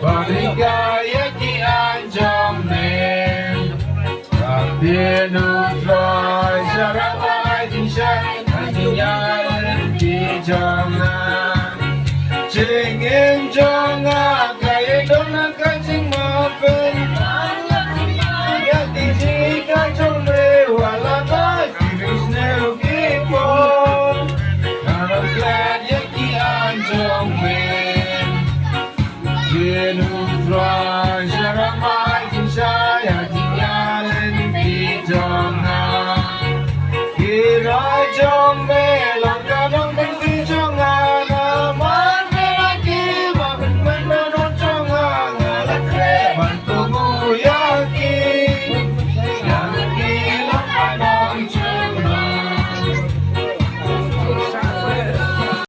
Paligaya ki anjong men Rabinu Troy Sharamai Dishan Anjiyan Di Jonga Chingin Jonga Kaya Dona Kaching Mapen Yati Jika Chomre Walaba Kiris Neu Kipon And I'm glad Yaki Anjong men Genu Troy Sharamai Dishan Anjiyan Di Jonga